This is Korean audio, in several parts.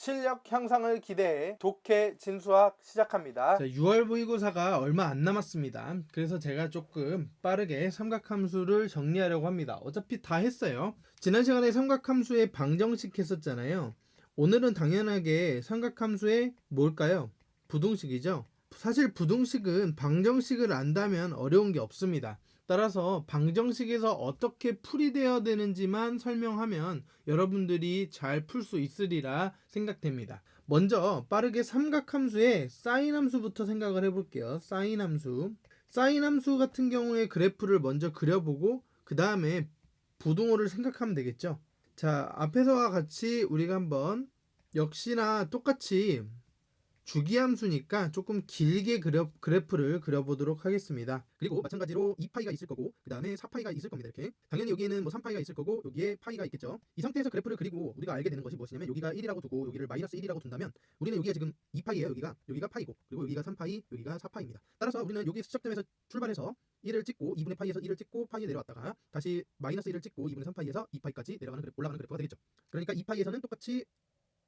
실력 향상을 기대해 독해 진수학 시작합니다. 자, 6월 모의고사가 얼마 안 남았습니다. 그래서 제가 조금 빠르게 삼각함수를 정리하려고 합니다. 어차피 다 했어요. 지난 시간에 삼각함수의 방정식 했었잖아요. 오늘은 당연하게 삼각함수의 뭘까요? 부등식이죠. 사실 부등식은 방정식을 안다면 어려운 게 없습니다. 따라서 방정식에서 어떻게 풀이되어야 되는지만 설명하면 여러분들이 잘 풀 수 있으리라 생각됩니다. 먼저 빠르게 삼각함수의 사인 함수부터 생각을 해볼게요. 사인 함수. 사인 함수 같은 경우에 그래프를 먼저 그려보고 그 다음에 부등호를 생각하면 되겠죠. 자, 앞에서와 같이 우리가 한번 역시나 똑같이 주기함수니까 조금 길게 그래프를 그려보도록 하겠습니다. 그리고 마찬가지로 2파이가 있을 거고 그 다음에 4파이가 있을 겁니다. 이렇게 당연히 여기에는 뭐 3파이가 있을 거고 여기에 파이가 있겠죠. 이 상태에서 그래프를 그리고 우리가 알게 되는 것이 무엇이냐면 여기가 1이라고 두고 여기를 마이너스 1이라고 둔다면 우리는 여기가 지금 2파이예요. 여기가 파이고 그리고 여기가 3파이 여기가 4파이입니다. 따라서 우리는 여기 시작점에서 출발해서 1을 찍고 2분의 파이에서 1을 찍고 파이에 내려왔다가 다시 마이너스 1을 찍고 2분의 3파이에서 2파이까지 올라가는 그래프가 되겠죠. 그러니까 2파이에서는 똑같이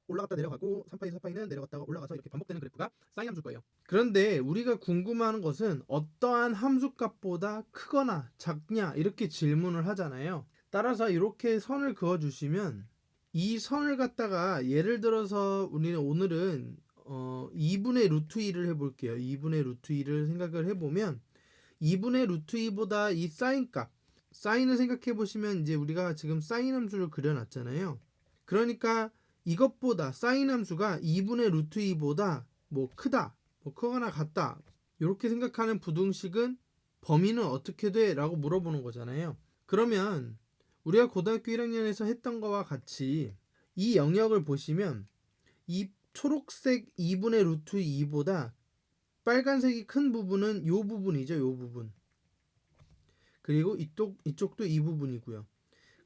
올라갔다 내려가고 3파이 4파이는 내려갔다가 올라가서 이렇게 반복되는 그래프가 사인 함수일 거예요. 그런데 우리가 궁금한 것은 어떠한 함수값보다 크거나 작냐 이렇게 질문을 하잖아요. 따라서 이렇게 선을 그어 주시면 이 선을 갖다가 예를 들어서 우리는 오늘은 2분의 루트 2를 해볼게요. 2분의 루트 2를 생각을 해보면 2분의 루트 2보다 이 사인 값 사인을 생각해 보시면 이제 우리가 지금 사인 함수를 그려놨잖아요. 그러니까 이것보다 사인 함수가 2분의 루트 2보다 뭐 크다, 뭐 크거나 같다 이렇게 생각하는 부등식은 범위는 어떻게 돼? 라고 물어보는 거잖아요. 그러면 우리가 고등학교 1학년에서 했던 거와 같이 이 영역을 보시면 이 초록색 2분의 루트 2보다 빨간색이 큰 부분은 이 부분이죠. 이 부분. 그리고 이쪽도 이 부분이고요.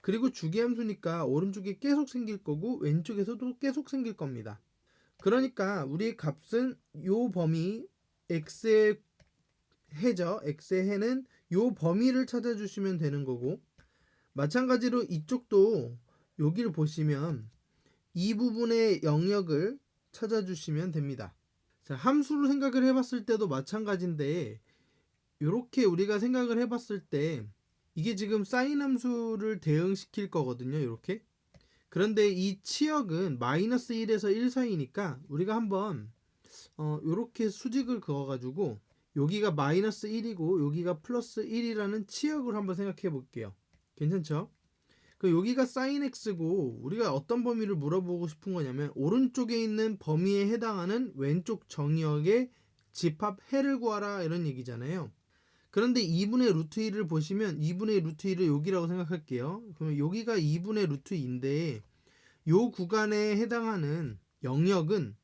그리고 주기함수니까 오른쪽에 계속 생길 거고 왼쪽에서도 계속 생길 겁니다. 그러니까 우리의 값은 요 범위 x의 해죠. x의 해는 요 범위를 찾아주시면 되는 거고 마찬가지로 이쪽도 여기를 보시면 이 부분의 영역을 찾아주시면 됩니다. 자, 함수로 생각을 해봤을 때도 마찬가지인데 이렇게 우리가 생각을 해봤을 때 이게 지금 사인 함수를 대응시킬 거거든요. 이렇게. 그런데 이 치역은 마이너스 1에서 1 사이니까 우리가 한번 이렇게 수직을 그어가지고 여기가 마이너스 1이고 여기가 플러스 1이라는 치역을 한번 생각해 볼게요. 괜찮죠? 그 여기가 사인 x고 우리가 어떤 범위를 물어보고 싶은 거냐면 오른쪽에 있는 범위에 해당하는 왼쪽 정역의 집합 해를 구하라 이런 얘기잖아요. 그런데 2분의 루트 2를 보시면 2분의 루트 2를 여기라고 생각할게요. 그러면 여기가 2분의 루트 2인데 요 구간에 해당하는 영역은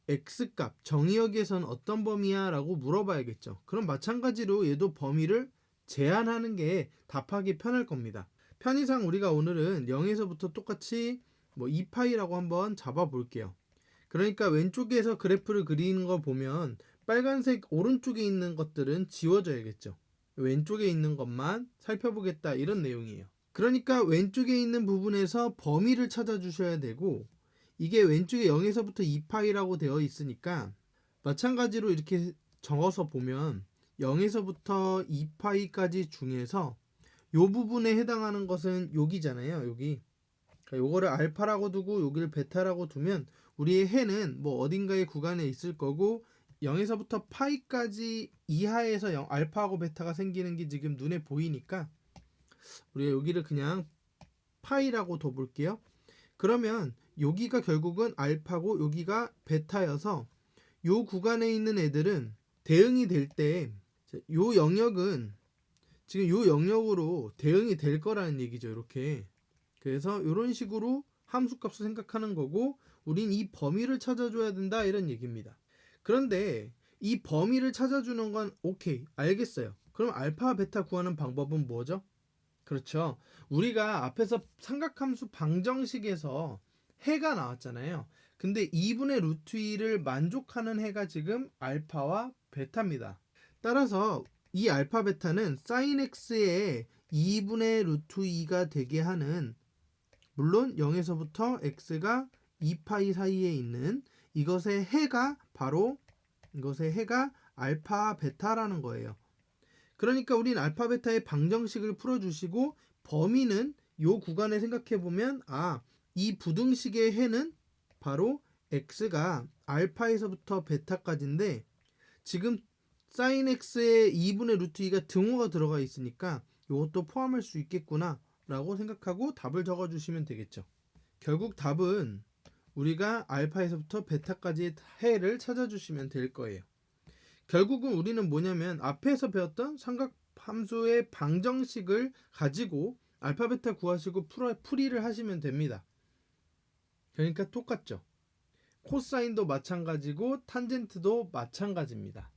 x값 정의역에선 어떤 범위야 라고 물어봐야겠죠. 그럼 마찬가지로 얘도 범위를 제한하는 게 답하기 편할 겁니다. 편의상 우리가 오늘은 0에서부터 똑같이 뭐 2파이라고 한번 잡아 볼게요. 그러니까 왼쪽에서 그래프를 그리는 거 보면 빨간색 오른쪽에 있는 것들은 지워져야겠죠. 왼쪽에 있는 것만 살펴보겠다 이런 내용이에요. 그러니까 왼쪽에 있는 부분에서 범위를 찾아주셔야 되고 이게 왼쪽에 0에서부터 2파이라고 되어 있으니까 마찬가지로 이렇게 적어서 보면 0에서부터 2파이까지 중에서 요 부분에 해당하는 것은 여기잖아요. 여기. 그러니까 요거를 알파라고 두고 여기를 베타라고 두면 우리의 해는 뭐 어딘가의 구간에 있을 거고 0에서부터 파이까지 이하에서 알파하고 베타가 생기는 게 지금 눈에 보이니까 우리가 여기를 그냥 파이라고 둬볼게요. 그러면 여기가 결국은 알파고 여기가 베타여서 요 구간에 있는 애들은 대응이 될 때 요 영역은 지금 요 영역으로 대응이 될 거라는 얘기죠. 이렇게. 그래서 이런 식으로 함수값을 생각하는 거고 우린 이 범위를 찾아줘야 된다 이런 얘기입니다. 그런데 이 범위를 찾아주는 건 오케이 알겠어요. 그럼 알파 베타 구하는 방법은 뭐죠? 그렇죠. 우리가 앞에서 삼각함수 방정식에서 해가 나왔잖아요. 근데 2분의 루트 2를 만족하는 해가 지금 알파와 베타입니다. 따라서 이 알파 베타는 사인 x의 2분의 루트 2가 되게 하는 물론 0에서부터 x가 2파이 사이에 있는 이것의 해가 바로 알파 베타라는 거예요. 그러니까 우린 알파 베타의 방정식을 풀어주시고 범위는 요 구간에 생각해보면 이 부등식의 해는 바로 x가 알파에서부터 베타까지인데 지금 sin x의 2분의 루트 2가 등호가 들어가 있으니까 이것도 포함할 수 있겠구나 라고 생각하고 답을 적어주시면 되겠죠. 결국 답은 우리가 알파에서부터 베타까지의 해를 찾아주시면 될 거예요. 결국은 우리는 뭐냐면 앞에서 배웠던 삼각함수의 방정식을 가지고 알파 베타 구하시고 풀이를 하시면 됩니다. 그러니까 똑같죠. 코사인도 마찬가지고 탄젠트도 마찬가지입니다.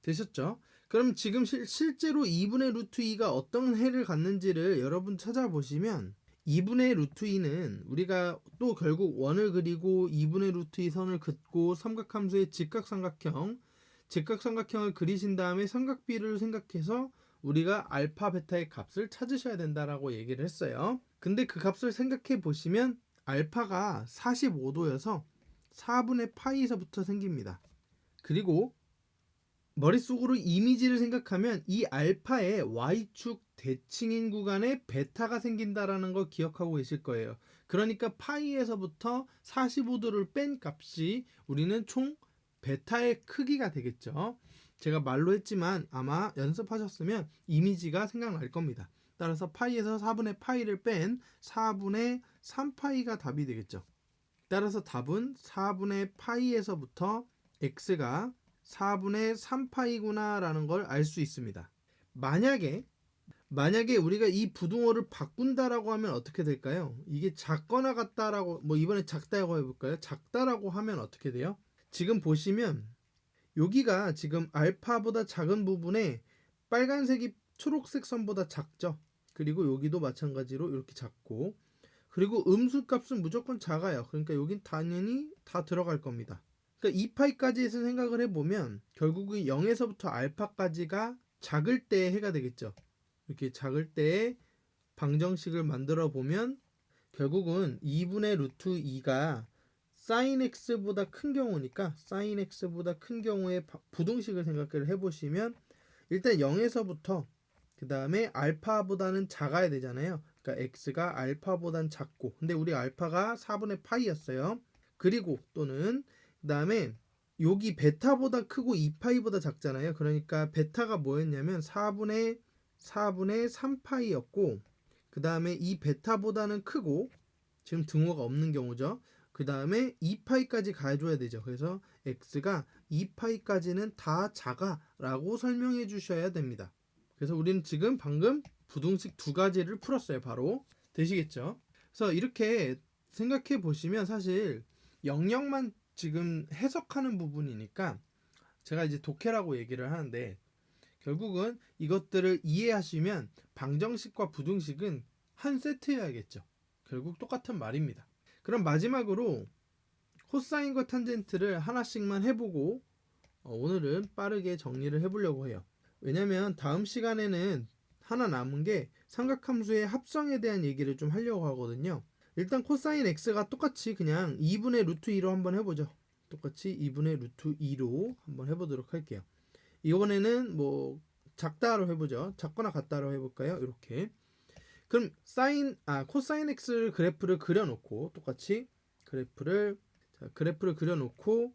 되셨죠? 그럼 지금 실제로 2분의 루트 2가 어떤 해를 갖는지를 여러분 찾아보시면 2분의 루트 2는 우리가 또 결국 원을 그리고 2분의 루트 2 선을 긋고 삼각함수의 직각삼각형을 그리신 다음에 삼각비를 생각해서 우리가 알파 베타의 값을 찾으셔야 된다라고 얘기를 했어요. 근데 그 값을 생각해 보시면 알파가 45도여서 4분의 파이에서부터 생깁니다. 그리고 머릿속으로 이미지를 생각하면 이 알파의 y축 대칭인 구간에 베타가 생긴다라는 걸 기억하고 계실 거예요. 그러니까 파이에서부터 45도를 뺀 값이 우리는 총 베타의 크기가 되겠죠. 제가 말로 했지만 아마 연습하셨으면 이미지가 생각날 겁니다. 따라서 파이에서 4분의 파이를 뺀 4분의 3파이가 답이 되겠죠. 따라서 답은 4분의 파이에서부터 x가 4분의 3파이구나 라는 걸 알 수 있습니다. 만약에 우리가 이 부등호를 바꾼다라고 하면 어떻게 될까요? 이게 작거나 같다라고 이번에 작다고 해볼까요? 작다라고 하면 어떻게 돼요? 지금 보시면 여기가 지금 알파보다 작은 부분에 빨간색이 초록색 선보다 작죠. 그리고 여기도 마찬가지로 이렇게 작고 그리고 음수값은 무조건 작아요. 그러니까 여긴 당연히 다 들어갈 겁니다. 그러니까 2파이까지에서 생각을 해보면 결국은 0에서부터 알파까지가 작을 때의 해가 되겠죠. 이렇게 작을 때의 방정식을 만들어 보면 결국은 2분의 루트 2가 sin x보다 큰 경우니까 sin x보다 큰 경우의 부등식을 생각을 해보시면 일단 0에서부터 그 다음에 알파보다는 작아야 되잖아요. 그러니까 x가 알파보단 작고 근데 우리 알파가 4분의 파이였어요. 그리고 또는 그 다음에 여기 베타보다 크고 2파이보다 작잖아요. 그러니까 베타가 뭐였냐면 4분의 3파이였고 그 다음에 이 베타보다는 크고 지금 등호가 없는 경우죠. 그 다음에 2파이까지 가져야 되죠. 그래서 x가 2파이까지는 다 작아 라고 설명해 주셔야 됩니다. 그래서 우리는 지금 방금 부등식 두 가지를 풀었어요. 바로 되시겠죠? 그래서 이렇게 생각해 보시면 사실 영역만 지금 해석하는 부분이니까 제가 이제 독해라고 얘기를 하는데 결국은 이것들을 이해하시면 방정식과 부등식은 한 세트여야겠죠. 결국 똑같은 말입니다. 그럼 마지막으로 코사인과 탄젠트를 하나씩만 해보고 오늘은 빠르게 정리를 해보려고 해요. 왜냐면 다음 시간에는 하나 남은 게 삼각함수의 합성에 대한 얘기를 좀 하려고 하거든요. 일단 코사인 x가 똑같이 그냥 2분의 루트 2로 한번 해보죠. 똑같이 2분의 루트 2로 한번 해보도록 할게요. 이번에는 작다로 해보죠. 작거나 같다로 해볼까요? 이렇게. 그럼 코사인 x 그래프를 그려놓고 똑같이 그래프를 그려놓고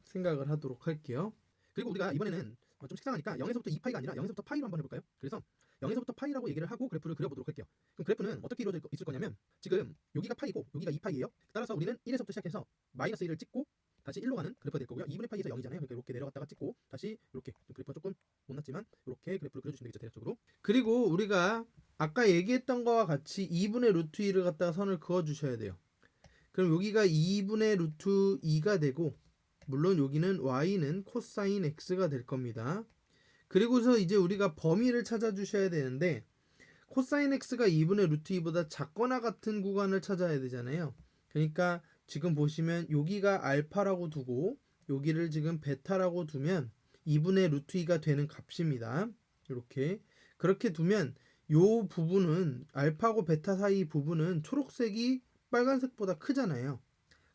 생각을 하도록 할게요. 그리고 우리가 이번에는 좀 식상하니까 0에서부터 2파이가 아니라 0에서부터 파이로 한번 해볼까요? 그래서 0에서부터 파이라고 얘기를 하고 그래프를 그려보도록 할게요. 그럼 그래프는 어떻게 이루어져 있을 거냐면 지금 여기가 파이고 여기가 2파이예요. 따라서 우리는 1에서부터 시작해서 마이너스 1을 찍고 다시 1로 가는 그래프가 될 거고요. 2분의 파이에서 0이잖아요. 그러니까 이렇게 내려갔다가 찍고 다시 이렇게 그래프가 조금 못났지만 이렇게 그래프를 그려주시면 되겠죠. 대략적으로. 그리고 우리가 아까 얘기했던 거와 같이 2분의 루트 2를 갖다가 선을 그어주셔야 돼요. 그럼 여기가 2분의 루트 2가 되고 물론 여기는 y는 코사인 x가 될 겁니다. 그리고서 이제 우리가 범위를 찾아주셔야 되는데 코사인 x가 2분의 루트 2보다 작거나 같은 구간을 찾아야 되잖아요. 그러니까 지금 보시면 여기가 알파라고 두고 여기를 지금 베타라고 두면 2분의 루트 2가 되는 값입니다. 이렇게 그렇게 두면 요 부분은 알파고 베타 사이 부분은 초록색이 빨간색보다 크잖아요.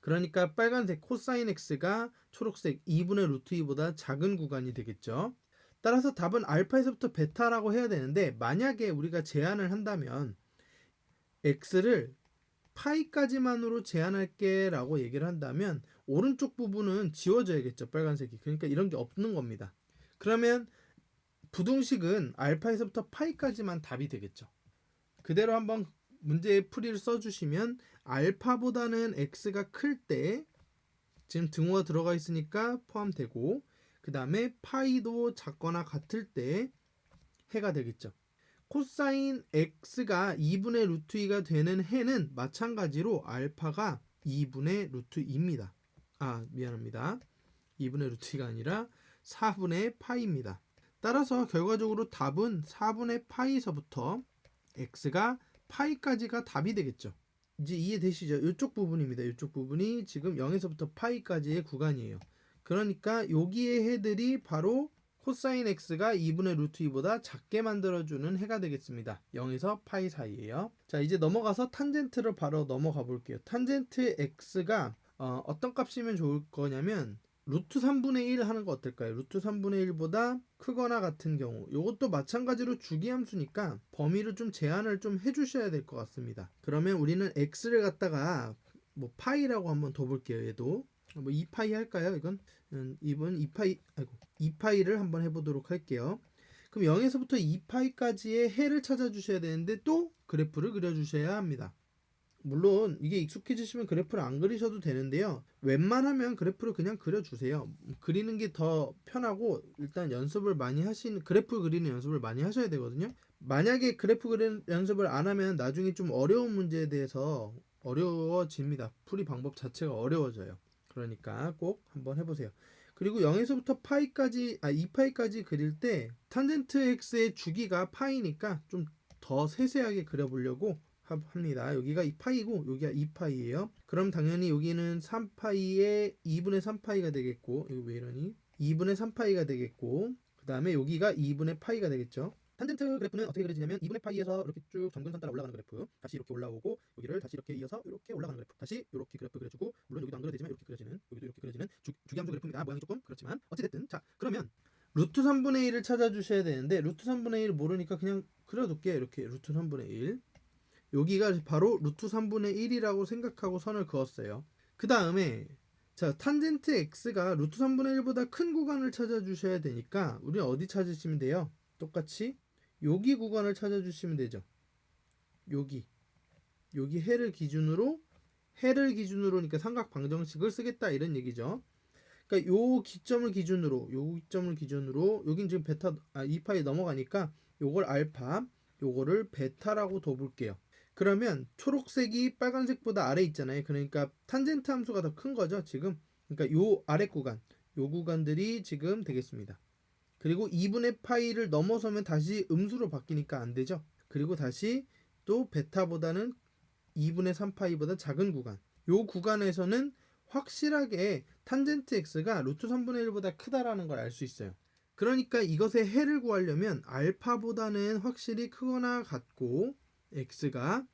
그러니까 빨간색 코사인 x가 초록색 2분의 루트 2보다 작은 구간이 되겠죠. 따라서 답은 알파에서부터 베타라고 해야 되는데, 만약에 우리가 제한을 한다면 x를 파이까지만으로 제한할게 라고 얘기를 한다면 오른쪽 부분은 지워져야겠죠. 빨간색이. 그러니까 이런 게 없는 겁니다. 그러면 부등식은 알파에서부터 파이까지만 답이 되겠죠. 그대로 한번 문제의 풀이를 써주시면 알파보다는 x가 클 때, 지금 등호가 들어가 있으니까 포함되고, 그 다음에 파이도 작거나 같을 때 해가 되겠죠. 코사인 x가 2분의 루트 2가 되는 해는 마찬가지로 알파가 2분의 루트 2입니다. 미안합니다. 2분의 루트 2가 아니라 4분의 파이입니다. 따라서 결과적으로 답은 4분의 파이에서부터 x가 파이까지가 답이 되겠죠. 이제 이해되시죠? 이쪽 부분입니다. 이쪽 부분이 지금 0에서부터 파이까지의 구간이에요. 그러니까 여기의 해들이 바로 코사인 x가 2분의 루트 2보다 작게 만들어주는 해가 되겠습니다. 0에서 파이 사이에요. 자, 이제 넘어가서 탄젠트를 바로 넘어가 볼게요. 탄젠트 x가 어떤 값이면 좋을 거냐면 루트 3분의 1 하는 거 어떨까요? 루트 3분의 1보다 크거나 같은 경우, 이것도 마찬가지로 주기함수니까 범위를 좀 제한을 좀 해주셔야 될 것 같습니다. 그러면 우리는 x를 갖다가 뭐 파이라고 한번 둬볼게요. 얘도 뭐 2파이 할까요? 이건 2파이를 한번 해보도록 할게요. 그럼 0에서부터 2파이까지의 해를 찾아주셔야 되는데 또 그래프를 그려주셔야 합니다. 물론 이게 익숙해지시면 그래프를 안 그리셔도 되는데요. 웬만하면 그래프를 그냥 그려주세요. 그리는 게 더 편하고, 일단 연습을 많이 그래프 그리는 연습을 많이 하셔야 되거든요. 만약에 그래프 그리는 연습을 안 하면 나중에 좀 어려운 문제에 대해서 어려워집니다. 풀이 방법 자체가 어려워져요. 그러니까 꼭 한번 해보세요. 그리고 0에서부터 파이까지 2파이까지 그릴 때 탄젠트 x의 주기가 파이니까 좀 더 세세하게 그려보려고 합니다. 여기가 2파이고 여기가 2파이예요. 그럼 당연히 여기는 3파이에 2분의 3파이가 되겠고, 이거 왜 이러니? 2분의 3파이가 되겠고, 그 다음에 여기가 2분의 파이가 되겠죠. 탄젠트 그래프는 어떻게 그려지냐면 2분의 파이에서 이렇게 쭉 점근선 따라 올라가는 그래프, 다시 이렇게 올라오고 여기를 다시 이렇게 이어서 이렇게 올라가는 그래프, 다시 이렇게 그래프 그려주고, 물론 여기도 안 그려지만 이렇게 그려지는, 여기도 이렇게 그려지는 주기함수 그래프입니다. 모양이 조금 그렇지만 어찌됐든, 자, 그러면 루트 3분의 1을 찾아주셔야 되는데 루트 3분의 1 모르니까 그냥 그려둘게요. 이렇게 루트 3분의 1, 여기가 바로 루트 3분의 1이라고 생각하고 선을 그었어요. 그 다음에 자, 탄젠트 x가 루트 3분의 1보다 큰 구간을 찾아주셔야 되니까 우리는 어디 찾으시면 돼요? 똑같이 여기 구간을 찾아주시면 되죠. 여기 해를 기준으로, 그러니까 삼각 방정식을 쓰겠다 이런 얘기죠. 그러니까 요 기점을 기준으로, 여긴 지금 베타 2파이 넘어가니까 요걸 알파, 요거를 베타라고 둬볼게요. 그러면 초록색이 빨간색보다 아래 있잖아요. 그러니까 탄젠트 함수가 더 큰 거죠, 지금. 그러니까 요 아래 구간, 요 구간들이 지금 되겠습니다. 그리고 2분의 파이를 넘어서면 다시 음수로 바뀌니까 안 되죠. 그리고 다시 또 베타보다는 2분의 3파이보다 작은 구간, 요 구간에서는 확실하게 탄젠트 x가 루트 3분의 1보다 크다라는 걸 알 수 있어요. 그러니까 이것의 해를 구하려면 알파보다는 확실히 크거나 같고 x가,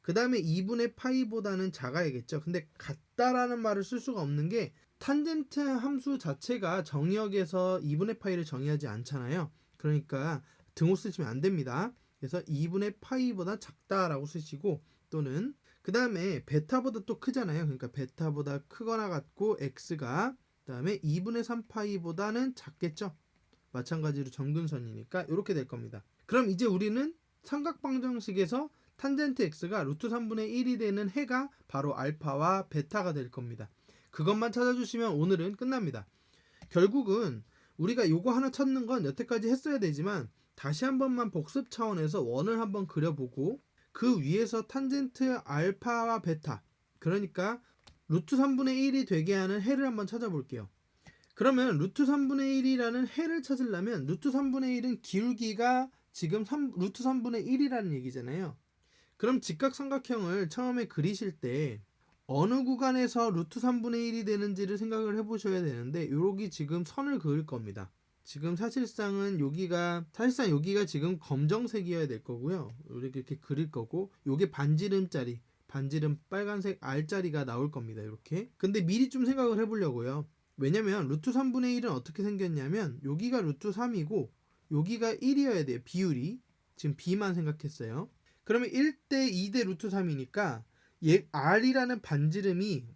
그 다음에 2분의 파이보다는 작아야겠죠. 근데 같다라는 말을 쓸 수가 없는 게 탄젠트 함수 자체가 정의역에서 2분의 파이를 정의하지 않잖아요. 그러니까 등호 쓰시면 안 됩니다. 그래서 2분의 파이보다 작다라고 쓰시고, 또는 그 다음에 베타보다 또 크잖아요. 그러니까 베타보다 크거나 같고 x가, 그 다음에 2분의 3파이보다는 작겠죠. 마찬가지로 점근선이니까 이렇게 될 겁니다. 그럼 이제 우리는 삼각방정식에서 탄젠트 x가 루트 3분의 1이 되는 해가 바로 알파와 베타가 될 겁니다. 그것만 찾아주시면 오늘은 끝납니다. 결국은 우리가 요거 하나 찾는 건 여태까지 했어야 되지만 다시 한 번만 복습 차원에서 원을 한번 그려보고 그 위에서 탄젠트 알파와 베타, 그러니까 루트 3분의 1이 되게 하는 해를 한번 찾아볼게요. 그러면 루트 3분의 1이라는 해를 찾으려면 루트 3분의 1은 기울기가 지금 루트 3분의 1이라는 얘기잖아요. 그럼 직각삼각형을 처음에 그리실 때 어느 구간에서 루트 3분의 1이 되는지를 생각을 해보셔야 되는데, 여기 지금 선을 그을 겁니다. 지금 사실상 여기가 지금 검정색이어야 될 거고요. 이렇게 그릴 거고, 요게 반지름짜리 반지름 빨간색 R자리가 나올 겁니다. 이렇게. 근데 미리 좀 생각을 해보려고요. 왜냐면 루트 3분의 1은 어떻게 생겼냐면 여기가 루트 3이고 여기가 1이어야 돼요. 비율이. 지금 B만 생각했어요. 그러면 1대 2대 루트 3이니까 R이라는 반지름이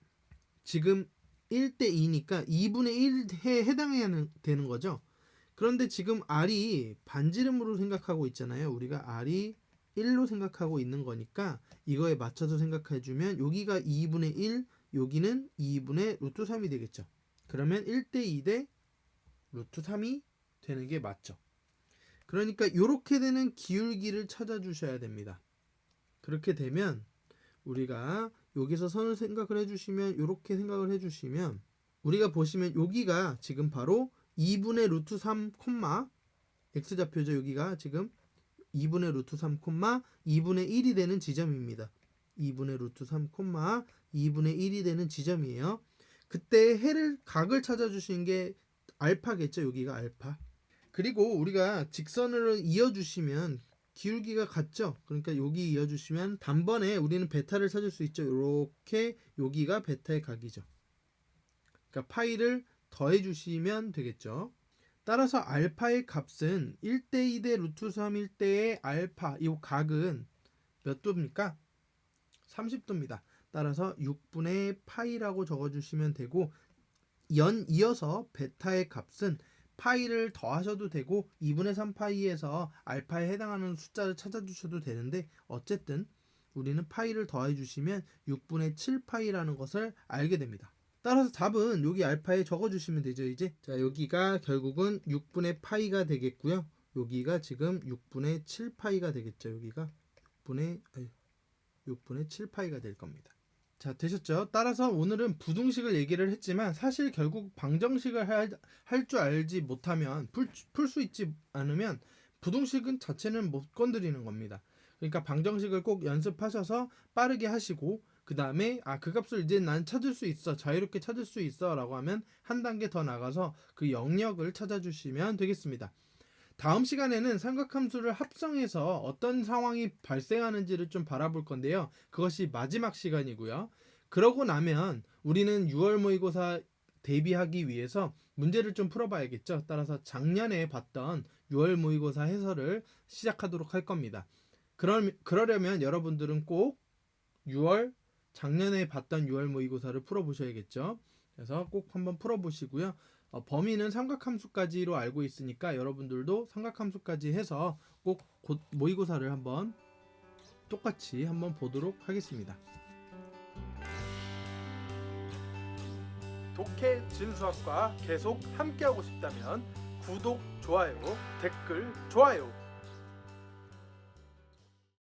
지금 1대 2니까 2분의 1에 해당해야 되는 거죠. 그런데 지금 R이 반지름으로 생각하고 있잖아요. 우리가 R이 1로 생각하고 있는 거니까 이거에 맞춰서 생각해주면 여기가 2분의 1, 여기는 2분의 루트 3이 되겠죠. 그러면 1대 2대 루트 3이 되는 게 맞죠. 그러니까 이렇게 되는 기울기를 찾아주셔야 됩니다. 그렇게 되면 우리가 여기서 선을 생각을 해주시면 이렇게 생각을 해주시면 우리가 보시면 여기가 지금 바로 2분의 루트 3, x좌표죠. 여기가 지금 2분의 루트 3, 2분의 1이 되는 지점입니다. 2분의 루트 3, 2분의 1이 되는 지점이에요. 그때 각을 찾아주시는 게 알파겠죠. 여기가 알파. 그리고 우리가 직선으로 이어주시면 기울기가 같죠. 그러니까 여기 이어주시면 단번에 우리는 베타를 찾을 수 있죠. 이렇게 여기가 베타의 각이죠. 그러니까 파이를 더해주시면 되겠죠. 따라서 알파의 값은 1대 2대 루트 3일 때의 알파 이 각은 몇 도입니까? 30도입니다. 따라서 6분의 파이라고 적어주시면 되고 이어서 베타의 값은 파이를 더하셔도 되고 2분의 3파이에서 알파에 해당하는 숫자를 찾아주셔도 되는데 어쨌든 우리는 파이를 더해주시면 6분의 7파이라는 것을 알게 됩니다. 따라서 답은 여기 알파에 적어주시면 되죠. 이제 자 여기가 결국은 6분의 파이가 되겠고요. 여기가 지금 6분의 7파이가 되겠죠. 여기가 6분의 7파이가 될 겁니다. 자 되셨죠? 따라서 오늘은 부등식을 얘기를 했지만 사실 결국 방정식을 할 줄 알지 못하면 풀 수 있지 않으면 부등식은 자체는 못 건드리는 겁니다. 그러니까 방정식을 꼭 연습하셔서 빠르게 하시고 그 다음에 그 값을 이제 난 찾을 수 있어, 자유롭게 찾을 수 있어 라고 하면 한 단계 더 나가서 그 영역을 찾아주시면 되겠습니다. 다음 시간에는 삼각함수를 합성해서 어떤 상황이 발생하는지를 좀 바라볼 건데요. 그것이 마지막 시간이고요. 그러고 나면 우리는 6월 모의고사 대비하기 위해서 문제를 좀 풀어봐야겠죠. 따라서 작년에 봤던 6월 모의고사 해설을 시작하도록 할 겁니다. 그러려면 여러분들은 꼭 작년에 봤던 6월 모의고사를 풀어보셔야겠죠. 그래서 꼭 한번 풀어보시고요. 범위는 삼각함수까지로 알고 있으니까 여러분들도 삼각함수까지 해서 꼭 모의고사를 한번 똑같이 한번 보도록 하겠습니다. 독해 진수학과 계속 함께하고 싶다면 구독, 좋아요, 댓글, 좋아요